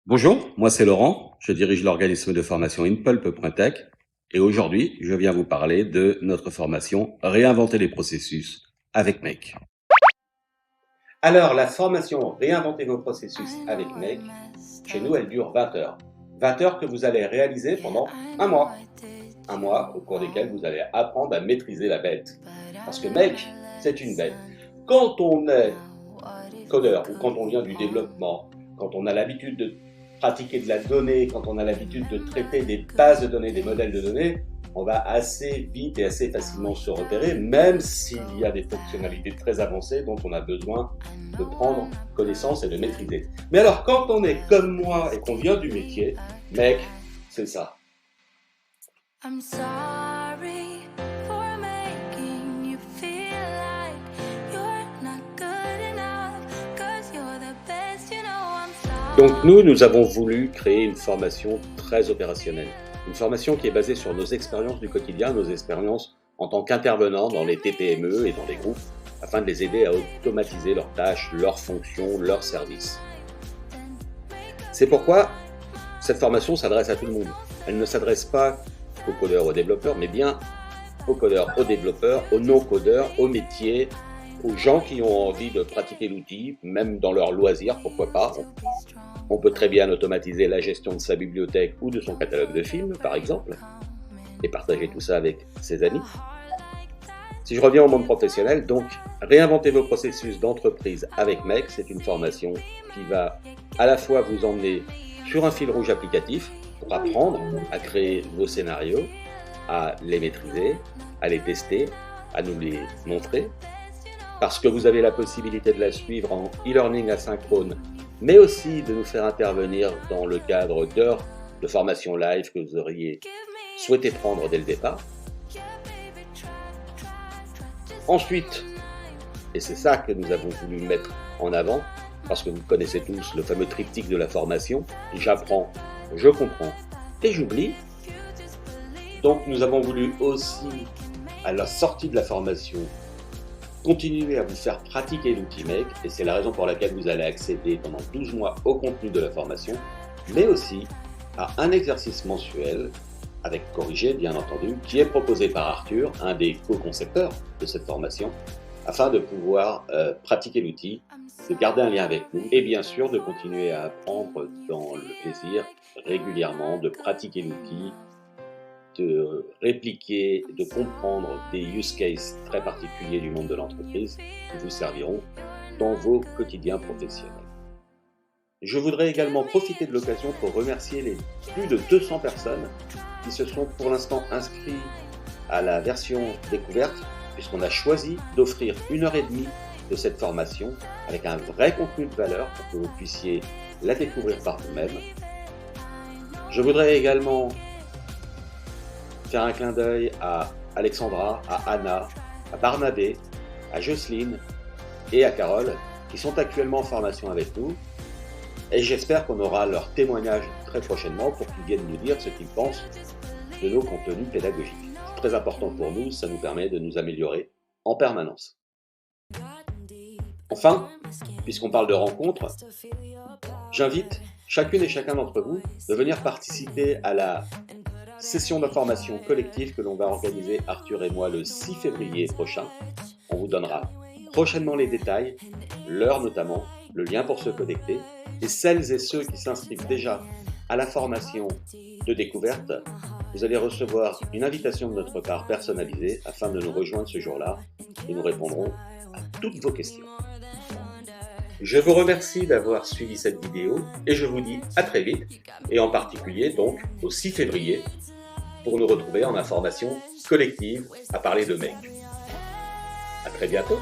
Bonjour, moi c'est Laurent, je dirige l'organisme de formation Inpulp.tech et aujourd'hui je viens vous parler de notre formation Réinventer les processus avec Make. Alors la formation Réinventer vos processus avec Make, chez nous elle dure 20 heures. 20 heures que vous allez réaliser pendant un mois. Un mois au cours desquels vous allez apprendre à maîtriser la bête. Parce que Make, c'est une bête. Quand on est codeur ou quand on vient du développement, quand on a l'habitude de pratiquer de la donnée, quand on a l'habitude de traiter des bases de données, des modèles de données, on va assez vite et assez facilement se repérer, même s'il y a des fonctionnalités très avancées dont on a besoin de prendre connaissance et de maîtriser. Mais alors, quand on est comme moi et qu'on vient du métier, mec, c'est ça. I'm sorry for making you feel like you're not good enough, 'cause you're the best, you know I'm sorry. Donc nous avons voulu créer une formation très opérationnelle. Une formation qui est basée sur nos expériences du quotidien, nos expériences en tant qu'intervenants dans les TPME et dans des groupes, afin de les aider à automatiser leurs tâches, leurs fonctions, leurs services. C'est pourquoi cette formation s'adresse à tout le monde. Elle ne s'adresse pas aux codeurs, aux développeurs, mais bien aux codeurs, aux développeurs, aux non-codeurs, aux métiers, aux gens qui ont envie de pratiquer l'outil, même dans leur loisir, pourquoi pas. On peut très bien automatiser la gestion de sa bibliothèque ou de son catalogue de films, par exemple, et partager tout ça avec ses amis. Si je reviens au monde professionnel, donc, réinventer vos processus d'entreprise avec Make, c'est une formation qui va à la fois vous emmener sur un fil rouge applicatif, pour apprendre à créer vos scénarios, à les maîtriser, à les tester, à nous les montrer, parce que vous avez la possibilité de la suivre en e-learning asynchrone, mais aussi de nous faire intervenir dans le cadre d'heures de formation live que vous auriez souhaité prendre dès le départ. Ensuite, et c'est ça que nous avons voulu mettre en avant, parce que vous connaissez tous le fameux triptyque de la formation, j'apprends, je comprends et j'oublie. Donc nous avons voulu aussi, à la sortie de la formation, continuer à vous faire pratiquer l'outil Make, et c'est la raison pour laquelle vous allez accéder pendant 12 mois au contenu de la formation, mais aussi à un exercice mensuel, avec corrigé bien entendu, qui est proposé par Arthur, un des co-concepteurs de cette formation, afin de pouvoir pratiquer l'outil, de garder un lien avec nous et bien sûr de continuer à apprendre dans le plaisir régulièrement, de pratiquer l'outil, de répliquer, de comprendre des use cases très particuliers du monde de l'entreprise qui vous serviront dans vos quotidiens professionnels. Je voudrais également profiter de l'occasion pour remercier les plus de 200 personnes qui se sont pour l'instant inscrits à la version découverte, puisqu'on a choisi d'offrir 1h30 de cette formation avec un vrai contenu de valeur pour que vous puissiez la découvrir par vous-même. Je voudrais également faire un clin d'œil à Alexandra, à Anna, à Barnabé, à Jocelyne et à Carole qui sont actuellement en formation avec nous. Et j'espère qu'on aura leur témoignage très prochainement pour qu'ils viennent nous dire ce qu'ils pensent de nos contenus pédagogiques. C'est très important pour nous, ça nous permet de nous améliorer en permanence. Enfin, puisqu'on parle de rencontres, j'invite chacune et chacun d'entre vous de venir participer à la session d'information collective que l'on va organiser Arthur et moi le 6 février prochain. On vous donnera prochainement les détails, l'heure notamment, le lien pour se connecter. Et celles et ceux qui s'inscrivent déjà à la formation de découverte, vous allez recevoir une invitation de notre part personnalisée afin de nous rejoindre ce jour-là et nous répondrons à toutes vos questions. Je vous remercie d'avoir suivi cette vidéo et je vous dis à très vite et en particulier donc au 6 février pour nous retrouver en information collective à parler de Make. À très bientôt.